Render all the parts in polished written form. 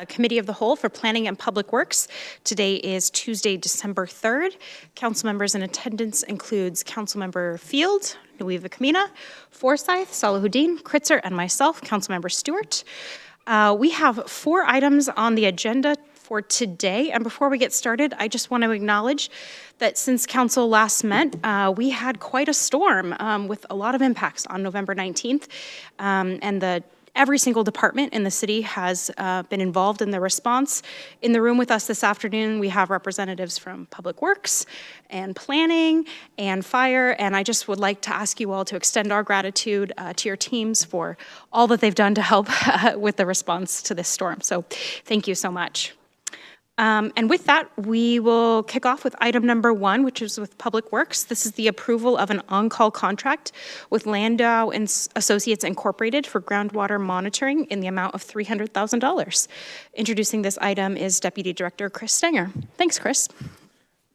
Committee of the Whole for Planning and Public Works. Today is Tuesday, December 3rd. Council members in attendance includes Councilmember Field, Nueva Kamina, Forsyth, Salahuddin, Kritzer, and myself, Councilmember Stewart. We have 4 items on the agenda for today, and before we get started, I just want to acknowledge that since council last met, we had quite a storm with a lot of impacts on November 19th, and every single department in the city has been involved in the response. In the room with us this afternoon, we have representatives from Public Works and Planning and Fire, and I just would like to ask you all to extend our gratitude to your teams for all that they've done to help with the response to this storm. So thank you so much. And with that, we will kick off with item number 1, which is with Public Works. This is the approval of an on-call contract with Landau and Associates Incorporated for groundwater monitoring in the amount of $300,000. Introducing this item is Deputy Director Chris Stenger. Thanks, Chris.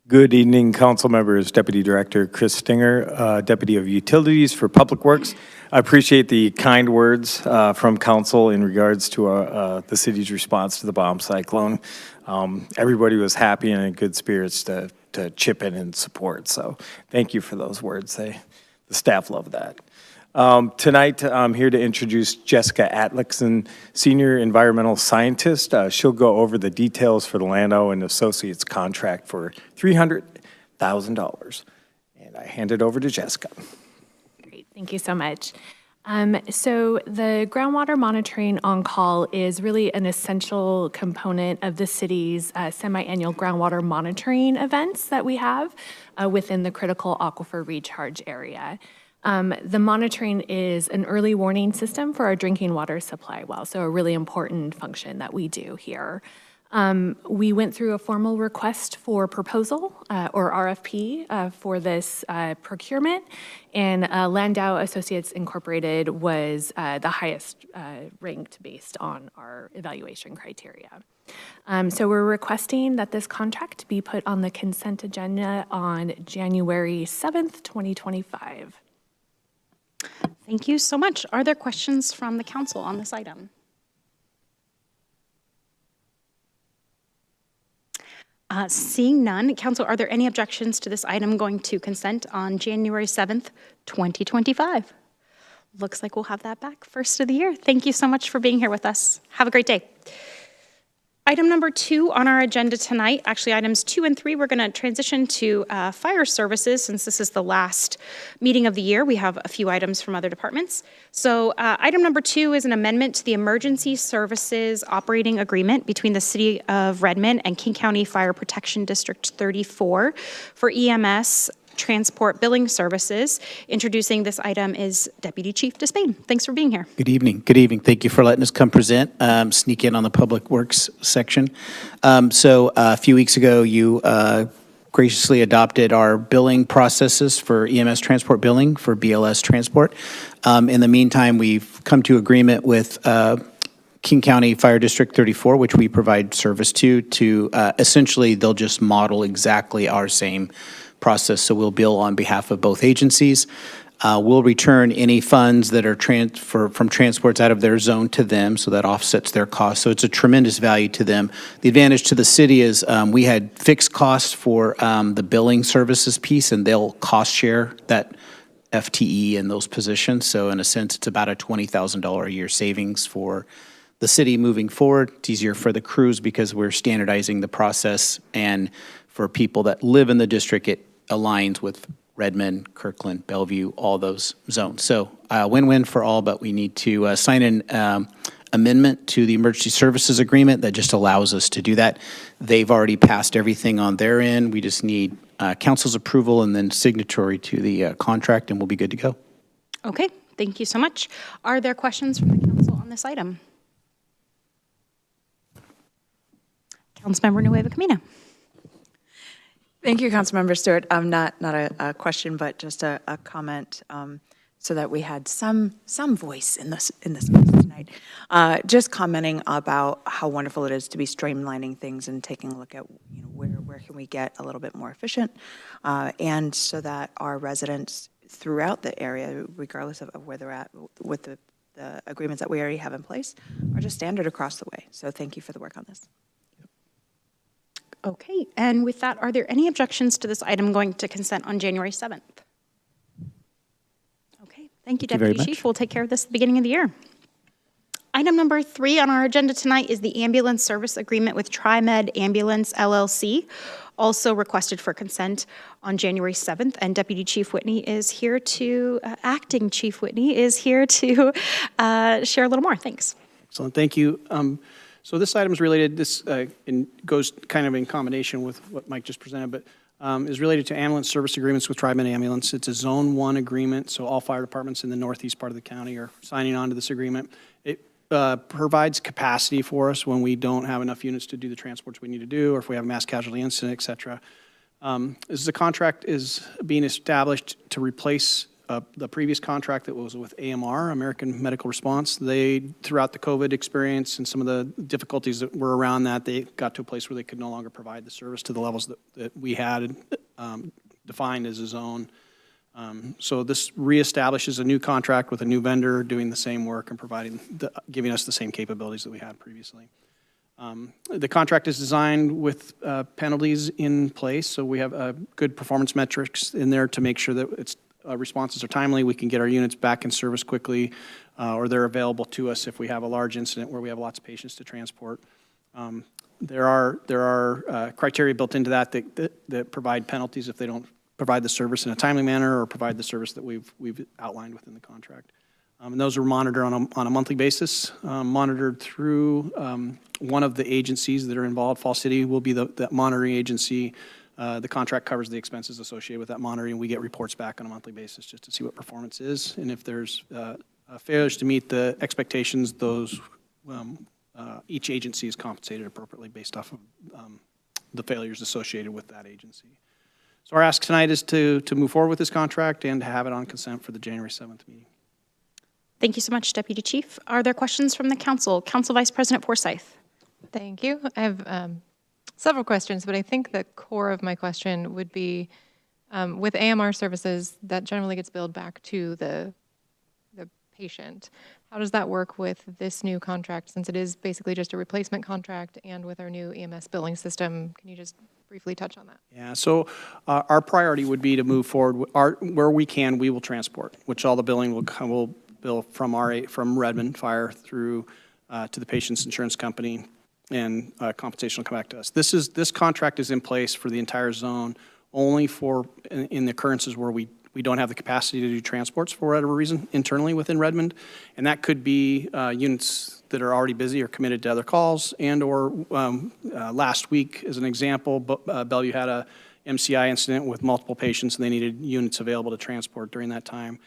Good evening, council members. Deputy Director Chris Stenger, Deputy of Utilities for Public Works. I appreciate the kind words from council in regards to the city's response to the bomb cyclone. Everybody was happy and in good spirits to chip in and support. So thank you for those words. The staff love that. Tonight, I'm here to introduce Jessica Atlickson, Senior Environmental Scientist. She'll go over the details for the Landau and Associates contract for $300,000. And I hand it over to Jessica. Great, thank you so much. So the groundwater monitoring on-call is really an essential component of the city's semi-annual groundwater monitoring events that we have within the critical aquifer recharge area. The monitoring is an early warning system for our drinking water supply well, so a really important function that we do here. We went through a formal request for proposal or RFP for this procurement, and Landau Associates Incorporated was the highest ranked based on our evaluation criteria. So we're requesting that this contract be put on the consent agenda on January 7th, 2025. Thank you so much. Are there questions from the council on this item? Seeing none, council, are there any objections to this item going to consent on January 7th, 2025? Looks like we'll have that back first of the year. Thank you so much for being here with us. Have a great day. Item number 2 on our agenda tonight, actually items 2 and 3, we're going to transition to fire services since this is the last meeting of the year. We have a few items from other departments. So item number 2 is an amendment to the Emergency Services Operating Agreement between the City of Redmond and King County Fire Protection District 34 for EMS transport billing services. Introducing this item is Deputy Chief Despain. Thanks for being here. Good evening. Good evening. Thank you for letting us come present, sneak in on the Public Works section. So a few weeks ago, you graciously adopted our billing processes for EMS transport billing for BLS transport. In the meantime, we've come to agreement with King County Fire District 34, which we provide service to essentially they'll just model exactly our same process, so we'll bill on behalf of both agencies. We'll return any funds that are from transports out of their zone to them, so that offsets their costs. So it's a tremendous value to them. The advantage to the city is we had fixed costs for the billing services piece, and they'll cost share that FTE in those positions. So in a sense, it's about a $20,000 a year savings for the city moving forward. It's easier for the crews because we're standardizing the process, and for people that live in the district, it aligns with Redmond, Kirkland, Bellevue, all those zones. So win-win for all, but we need to sign an amendment to the emergency services agreement that just allows us to do that. They've already passed everything on their end. We just need council's approval and then signatory to the contract, and we'll be good to go. Okay, thank you so much. Are there questions from the council on this item? Councilmember Nueva Kamina. Thank you, Councilmember Stewart. Not a question, but just a comment, so that we had some voice in this tonight. Just commenting about how wonderful it is to be streamlining things and taking a look at where can we get a little bit more efficient, and so that our residents throughout the area, regardless of where they're at with the the agreements that we already have in place are just standard across the way. So thank you for the work on this. Okay, and with that, are there any objections to this item going to consent on January 7th? Okay, thank you, you very Deputy much. Chief. We'll take care of this at the beginning of the year. Item number 3 on our agenda tonight is the ambulance service agreement with TriMed Ambulance LLC, also requested for consent on January 7th. And Deputy Chief Whitney is here to, Acting Chief Whitney is here to share a little more. Thanks. Excellent, thank you. So this item is related, goes kind of in combination with what Mike just presented, but is related to ambulance service agreements with TriMed Ambulance. It's a Zone 1 agreement, so all fire departments in the northeast part of the county are signing on to this agreement. It provides capacity for us when we don't have enough units to do the transports we need to do, or if we have a mass casualty incident, et cetera. This is a contract is being established to replace the previous contract that was with AMR, American Medical Response. They, throughout the COVID experience and some of the difficulties that were around that, they got to a place where they could no longer provide the service to the levels that we had defined as a zone. So this reestablishes a new contract with a new vendor doing the same work and giving us the same capabilities that we had previously. The contract is designed with penalties in place, so we have good performance metrics in there to make sure that its responses are timely. We can get our units back in service quickly, or they're available to us if we have a large incident where we have lots of patients to transport. There are criteria built into that provide penalties if they don't provide the service in a timely manner or provide the service that we've outlined within the contract. And those are monitored on a monthly basis, monitored through one of the agencies that are involved. Fall City will be the monitoring agency. The contract covers the expenses associated with that monitoring. We get reports back on a monthly basis just to see what performance is. And if there's failures to meet the expectations, those each agency is compensated appropriately based off of the failures associated with that agency. So our ask tonight is to move forward with this contract and to have it on consent for the January 7th meeting. Thank you so much, Deputy Chief. Are there questions from the council? Council Vice President Forsyth. Thank you. I have several questions, but I think the core of my question would be, with AMR services, that generally gets billed back to the patient. How does that work with this new contract, since it is basically just a replacement contract, and with our new EMS billing system? Can you just briefly touch on that? Yeah, so our priority would be to move forward. Where we can, we will transport, which all the billing will bill from Redmond Fire through to the patient's insurance company, and compensation will come back to us. This contract is in place for the entire zone, only for in the occurrences where we don't have the capacity to do transports for whatever reason internally within Redmond, and that could be units that are already busy or committed to other calls, and or last week, as an example, Bellevue had a MCI incident with multiple patients, and they needed units available to transport during that time.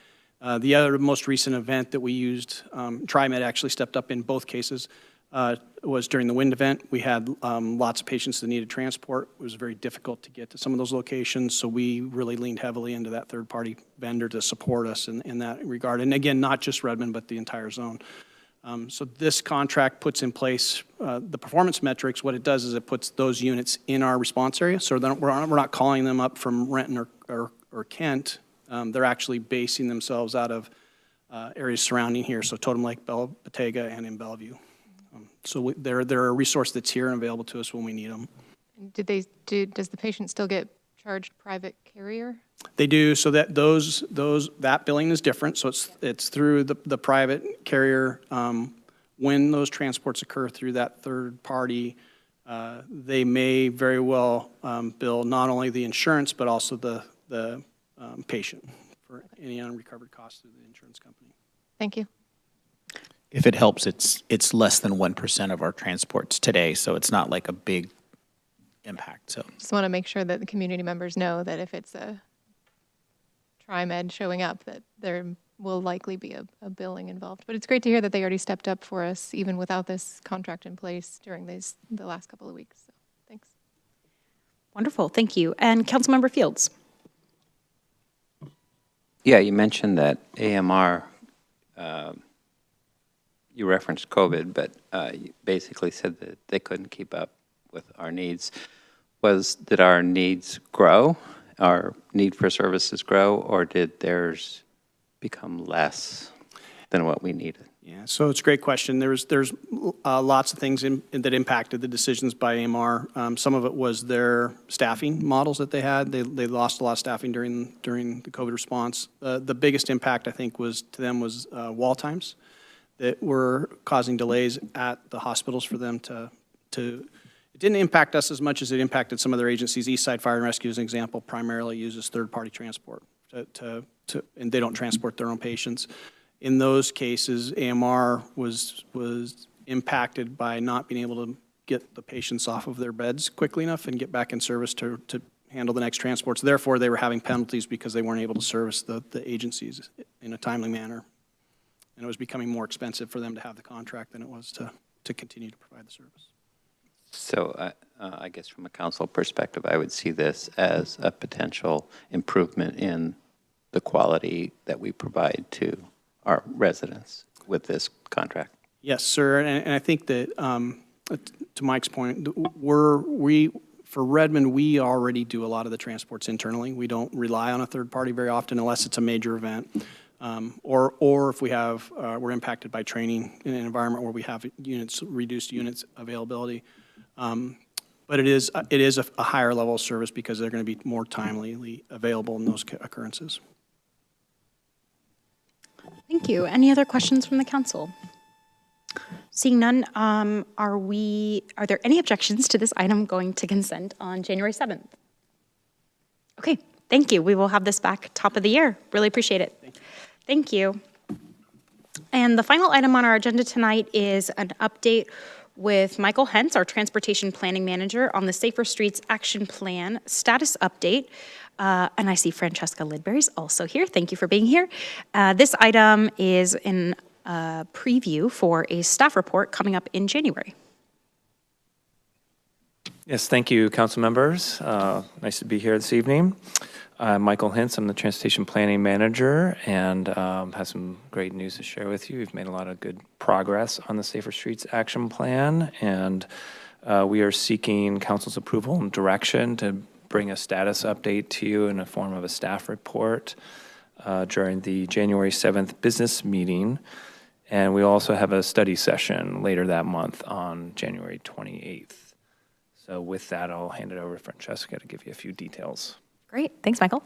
The other most recent event that we used, TriMed actually stepped up in both cases, was during the wind event. We had lots of patients that needed transport. It was very difficult to get to some of those locations, so we really leaned heavily into that third-party vendor to support us in that regard. And again, not just Redmond, but the entire zone. So this contract puts in place the performance metrics. What it does is it puts those units in our response area, so we're not calling them up from Renton or Kent. They're actually basing themselves out of areas surrounding here, so Totem Lake, Batega, and in Bellevue. So they're a resource that's here and available to us when we need them. Does the patient still get charged private carrier? They do. So that that billing is different. So it's through the private carrier. When those transports occur through that third party, they may very well bill not only the insurance but also the patient for any unrecovered costs to the insurance company. Thank you. If it helps, it's less than 1% of our transports today, so it's not like a big impact. So Just want to make sure that the community members know that if it's a TriMed showing up, that there will likely be a billing involved. But it's great to hear that they already stepped up for us, even without this contract in place during the last couple of weeks. So, thanks. Wonderful, thank you. And Councilmember Fields. Yeah, you mentioned that AMR, you referenced COVID, but you basically said that they couldn't keep up with our needs. Did our needs grow, our need for services grow, or did theirs become less? than what we needed? Yeah, so it's a great question. There's lots of things that impacted the decisions by AMR. Some of it was their staffing models that they had. They lost a lot of staffing during the COVID response. The biggest impact, I think, was wall times that were causing delays at the hospitals for them to. It didn't impact us as much as it impacted some other agencies. Eastside Fire and Rescue, as an example, primarily uses third-party transport and they don't transport their own patients. In those cases, AMR was impacted by not being able to get the patients off of their beds quickly enough and get back in service to handle the next transports. Therefore, they were having penalties because they weren't able to service the agencies in a timely manner. And it was becoming more expensive for them to have the contract than it was to continue to provide the service. So I guess from a council perspective, I would see this as a potential improvement in the quality that we provide to our residents with this contract. Yes, sir, and I think that, to Mike's point, for Redmond, we already do a lot of the transports internally. We don't rely on a third party very often unless it's a major event, or if we're impacted by training in an environment where we have reduced units availability. But it is a higher level of service because they're going to be more timely available in those occurrences. Thank you. Any other questions from the council? Seeing none, are there any objections to this item going to consent on January 7th? Okay, thank you. We will have this back top of the year. Really appreciate it. Thank you. And the final item on our agenda tonight is an update with Michael Hentz, our Transportation Planning Manager, on the Safer Streets Action Plan status update. And I see Francesca Lidbury's also here. Thank you for being here. This item is in a preview for a staff report coming up in January. Yes, thank you, council members. Nice to be here this evening. I'm Michael Hintz. I'm the Transportation Planning Manager and have some great news to share with you. We've made a lot of good progress on the Safer Streets Action Plan, and we are seeking council's approval and direction to bring a status update to you in the form of a staff report during the January 7th business meeting. And we also have a study session later that month on January 28th. So with that, I'll hand it over to Francesca to give you a few details. Great. Thanks, Michael.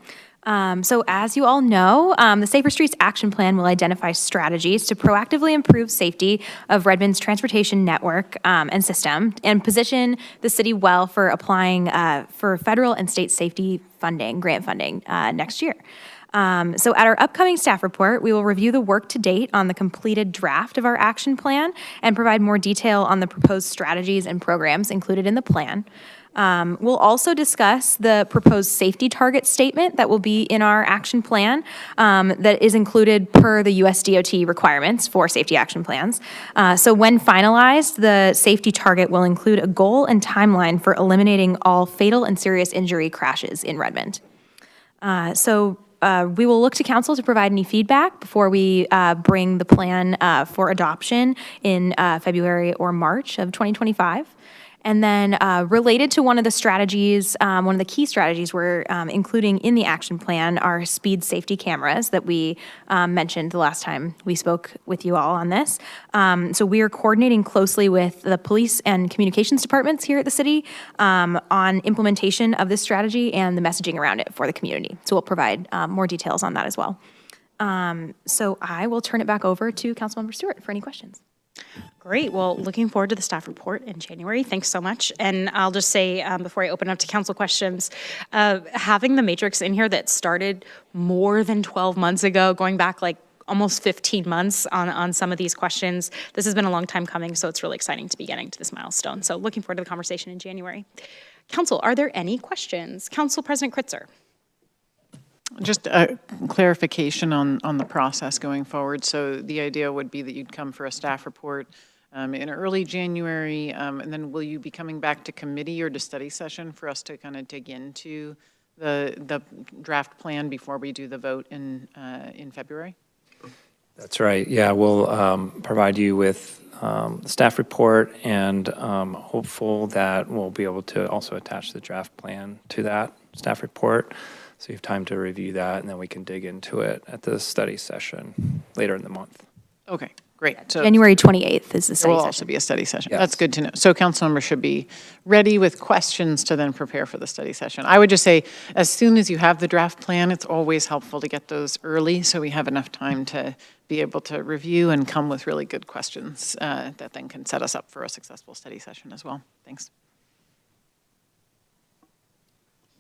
So as you all know, the Safer Streets Action Plan will identify strategies to proactively improve safety of Redmond's transportation network and system and position the city well for applying for federal and state safety funding, grant funding next year. So at our upcoming staff report, we will review the work to date on the completed draft of our action plan and provide more detail on the proposed strategies and programs included in the plan. We'll also discuss the proposed safety target statement that will be in our action plan that is included per the USDOT requirements for safety action plans. So when finalized, the safety target will include a goal and timeline for eliminating all fatal and serious injury crashes in Redmond. We will look to council to provide any feedback before we bring the plan for adoption in February or March of 2025. And then related to one of the strategies, one of the key strategies we're including in the action plan are speed safety cameras that we mentioned the last time we spoke with you all on this. So we are coordinating closely with the police and communications departments here at the city on implementation of this strategy and the messaging around it for the community. So we'll provide more details on that as well. So I will turn it back over to Councilmember Stewart for any questions. Great. Well, looking forward to the staff report in January. Thanks so much. And I'll just say, before I open up to council questions, having the matrix in here that started more than 12 months ago, going back like almost 15 months on some of these questions, this has been a long time coming, so it's really exciting to be getting to this milestone. So looking forward to the conversation in January. Council, are there any questions? Council President Kritzer. Just a clarification on the process going forward. So the idea would be that you'd come for a staff report in early January, and then will you be coming back to committee or to study session for us to kind of dig into the draft plan before we do the vote in February? That's right. Yeah, we'll provide you with the staff report and hopeful that we'll be able to also attach the draft plan to that staff report. So you have time to review that, and then we can dig into it at the study session later in the month. Okay, great. So January 28th is the there study will session. also be a study session. Yes. That's good to know. So council members should be ready with questions to then prepare for the study session. I would just say, as soon as you have the draft plan, it's always helpful to get those early so we have enough time to be able to review and come with really good questions that then can set us up for a successful study session as well. Thanks.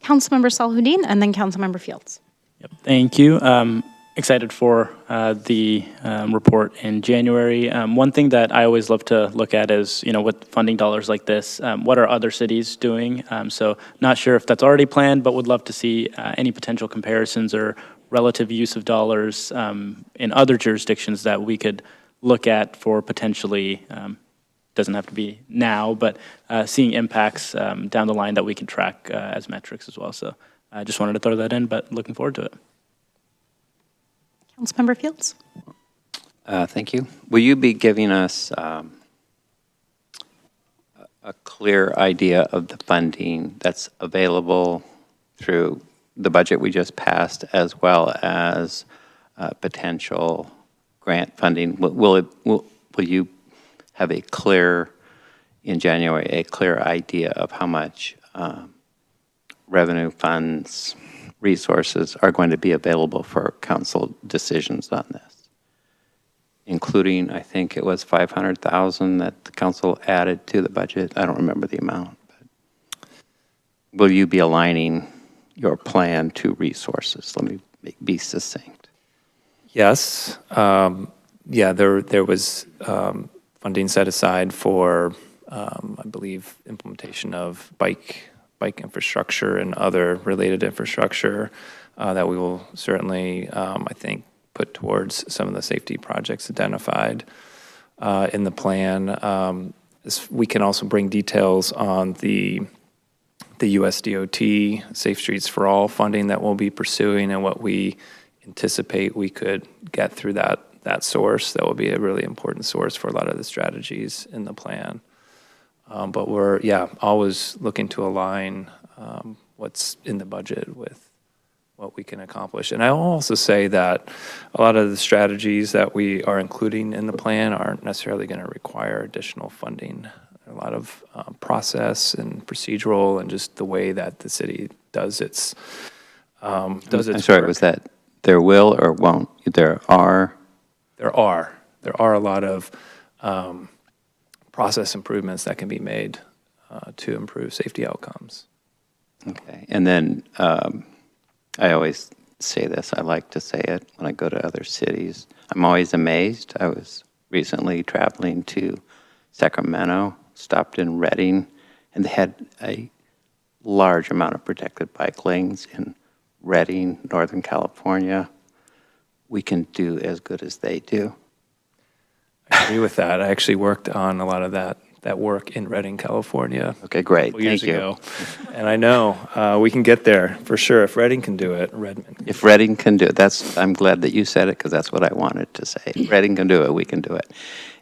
Councilmember Salahuddin and then Councilmember Fields. Yep, thank you. Excited for the report in January. One thing that I always love to look at is, with funding dollars like this, what are other cities doing? So not sure if that's already planned, but would love to see any potential comparisons or relative use of dollars in other jurisdictions that we could look at for potentially, doesn't have to be now, but seeing impacts down the line that we can track as metrics as well. So I just wanted to throw that in, but looking forward to it. Councilmember Fields. Thank you. Will you be giving us a clear idea of the funding that's available through the budget we just passed, as well as potential grant funding? Will you have a clear, in January, a clear idea of how much revenue funds, resources are going to be available for council decisions on this? Including, I think it was 500,000 that the council added to the budget. I don't remember the amount. But will you be aligning your plan to resources? Let me be succinct. Yes. Yeah, there was funding set aside for, I believe, implementation of bike infrastructure and other related infrastructure that we will certainly, I think, put towards some of the safety projects identified in the plan. We can also bring details on the USDOT Safe Streets for All funding that we'll be pursuing and what we anticipate we could get through that source. That will be a really important source for a lot of the strategies in the plan. But we're, always looking to align what's in the budget with what we can accomplish. And I'll also say that a lot of the strategies that we are including in the plan aren't necessarily going to require additional funding. A lot of process and procedural and just the way that the city does its I'm sorry, work. was that there will or won't? There are a lot of process improvements that can be made to improve safety outcomes. Okay. And then I always say this, I like to say it when I go to other cities. I'm always amazed. I was recently traveling to Sacramento, stopped in Redding, and they had a large amount of protected bike lanes in Redding, Northern California. We can do as good as they do. I agree with that. I actually worked on a lot of that work in Redding, California. Okay, great. A couple years Thank you. ago. And I know we can get there for sure. If Redding can do it, Redmond. If Redding can do it, I'm glad that you said it because that's what I wanted to say. If Redding can do it, we can do it.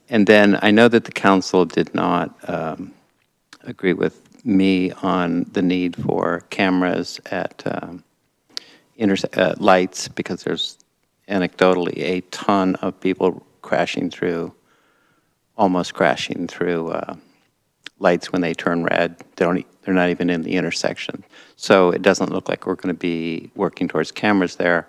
And then I know that the council did not agree with me on the need for cameras at lights because there's anecdotally a ton of people almost crashing through lights when they turn red. They're not even in the intersection. So it doesn't look like we're going to be working towards cameras there.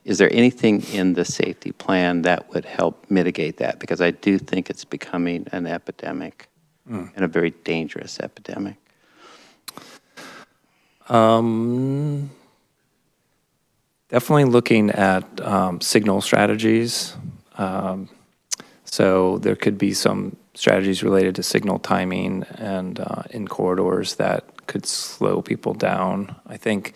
Is there anything in the safety plan that would help mitigate that? Because I do think it's becoming an epidemic and a very dangerous epidemic. Definitely looking at signal strategies. So there could be some strategies related to signal timing and in corridors that could slow people down. I think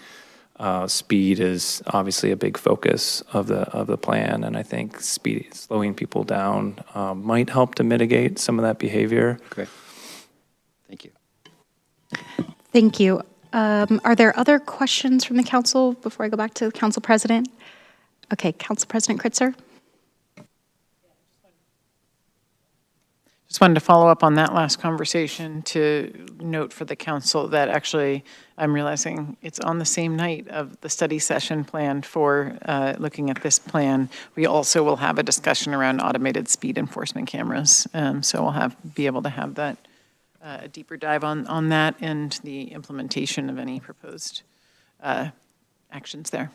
speed is obviously a big focus of the plan, and I think slowing people down might help to mitigate some of that behavior. Great. Thank you. Thank you. Are there other questions from the council before I go back to the council president? Okay, Council President Kritzer. Just Just wanted to follow up on that last conversation to note for the council that actually, I'm realizing it's on the same night of the study session planned for looking at this plan. We also will have a discussion around automated speed enforcement cameras. So we'll be able to have that, a deeper dive on that and the implementation of any proposed actions there.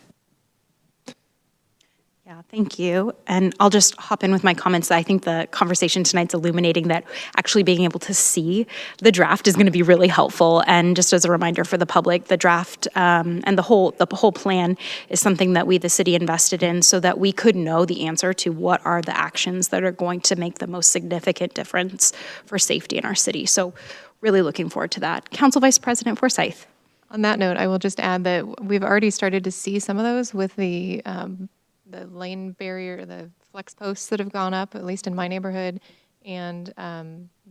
Yeah, thank you. And I'll just hop in with my comments. I think the conversation tonight's illuminating that actually being able to see the draft is going to be really helpful. And just as a reminder for the public, the draft and the whole plan is something that we, the city, invested in so that we could know the answer to what are the actions that are going to make the most significant difference for safety in our city. So really looking forward to that. Council Vice President Forsyth. On that note, I will just add that we've already started to see some of those with the lane barrier, the flex posts that have gone up, at least in my neighborhood, and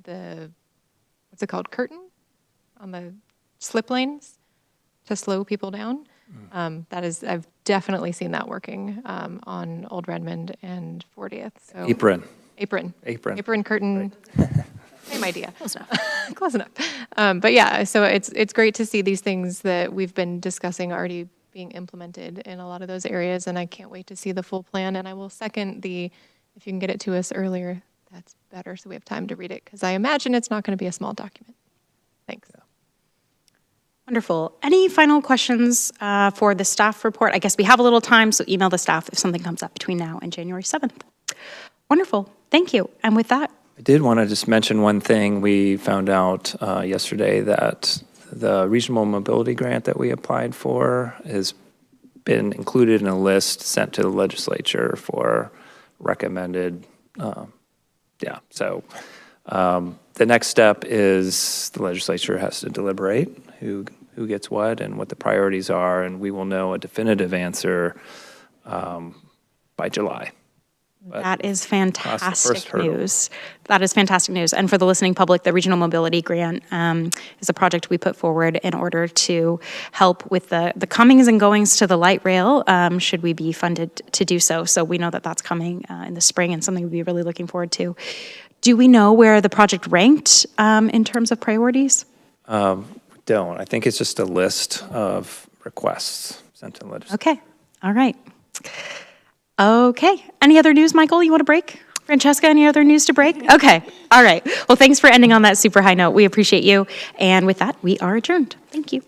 the, what's it called, curtain on the slip lanes to slow people down. That is, I've definitely seen that working on Old Redmond and 40th. So Apron. Apron curtain. Same idea. Close enough. Close enough. But yeah, so it's great to see these things that we've been discussing already being implemented in a lot of those areas, and I can't wait to see the full plan. And I will second if you can get it to us earlier, that's better, so we have time to read it, because I imagine it's not going to be a small document. Thanks. Yeah. Wonderful. Any final questions for the staff report? I guess we have a little time, so email the staff if something comes up between now and January 7th. Wonderful. Thank you. And with that, I did want to just mention one thing. We found out yesterday that the regional mobility grant that we applied for has been included in a list sent to the legislature for recommended. So the next step is the legislature has to deliberate who gets what and what the priorities are, and we will know a definitive answer by July. that is fantastic news. That is fantastic news. And for the listening public, the Regional Mobility Grant is a project we put forward in order to help with the comings and goings to the light rail, should we be funded to do so. So we know that that's coming in the spring and something we'd be really looking forward to. Do we know where the project ranked in terms of priorities? Don't. I think it's just a list of requests sent to the legislature. Okay. All right. Okay. Any other news, Michael, you want to break? Francesca, any other news to break? Okay. All right. Well, thanks for ending on that super high note. We appreciate you. And with that, we are adjourned. Thank you.